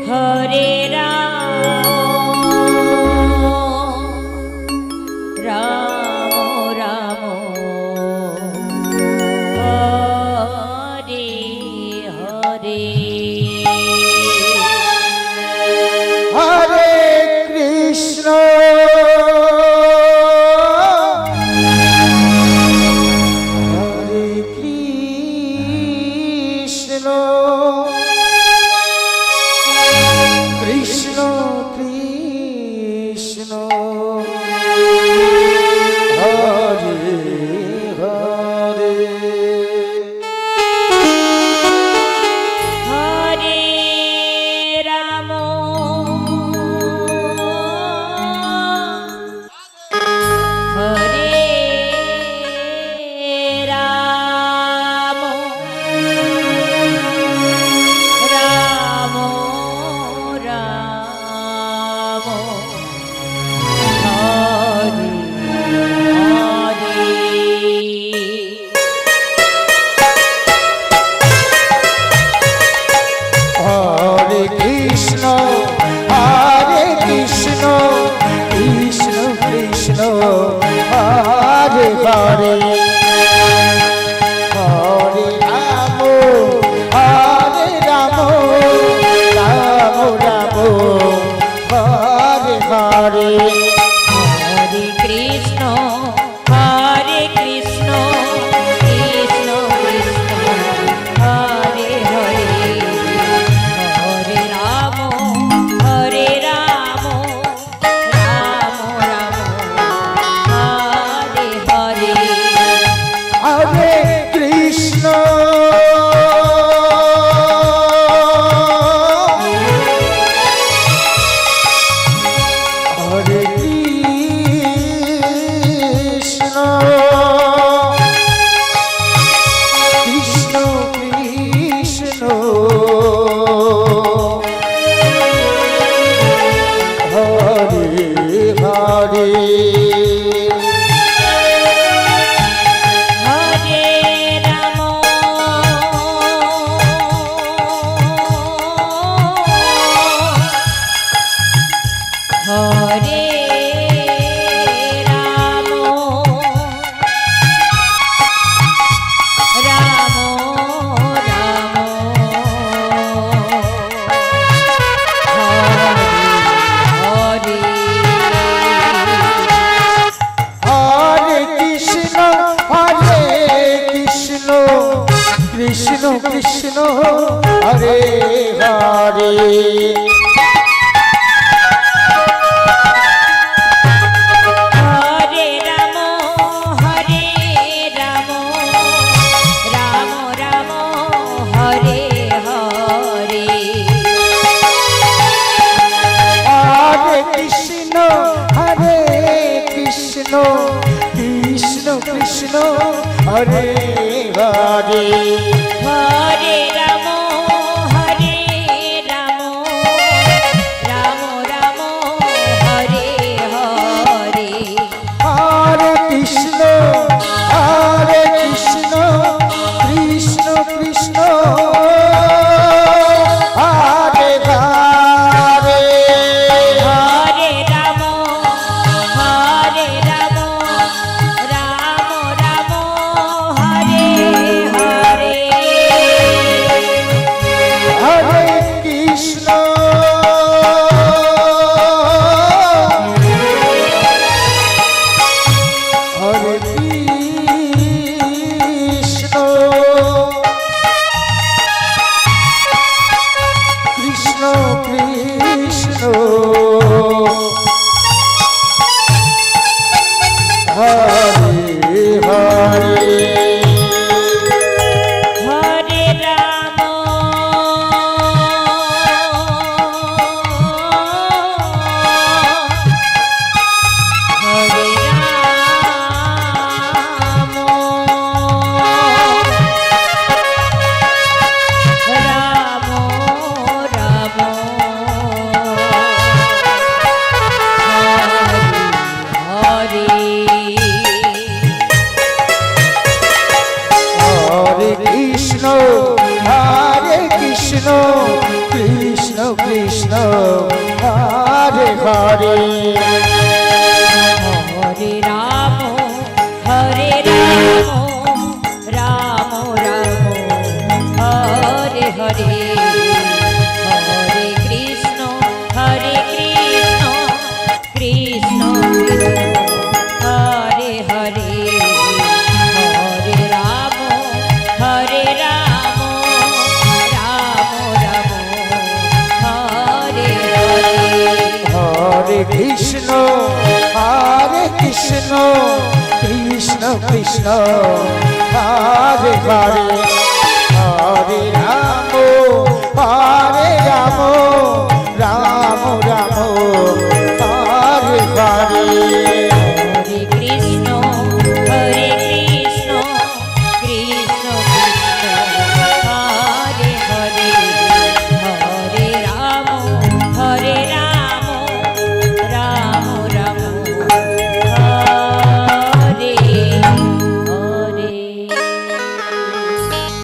Hare Ram Ram Ram Hare Hare Hare Krishna Krishna Krishna Hare Hare Hare Ram Hare Ram Ram Ram Hare Hare Krishna Krishna Krishna Hare Hare Hare Ram Ram Ram Hare Hare Hare Krishna Krishna Krishna Hare Hare Hare Ram Ram Ram Hare Hare Hare Krishna Hare Krishna Krishna Krishna Hare Hare Hare Ram Hare Ram Ram Ram Hare Hare Krishna Krishna Krishna Hare Hare Hare Ram Ram Ram Hare Hare Hare Krishna Krishna Krishna Hare Hare Hare Ram Ram Ram Hare Hare Hare Krishna Krishna Krishna Hare Hare Hare Ram Ram Ram Hare Hare Hare Krishna Hare Krishna Krishna Krishna Hare Hare Hare Ram Hare Ram Ram Ram Krishna, Hare Krishna, Krishna Krishna Krishna Hare Hare Hare Ram Hare Ram Ram Ram Hare Hare Hare Krishna Krishna Krishna Hare Hare Hare Ram Ram Ram Hare Hare Hare Krishna Krishna Krishna Krishna Hare Hare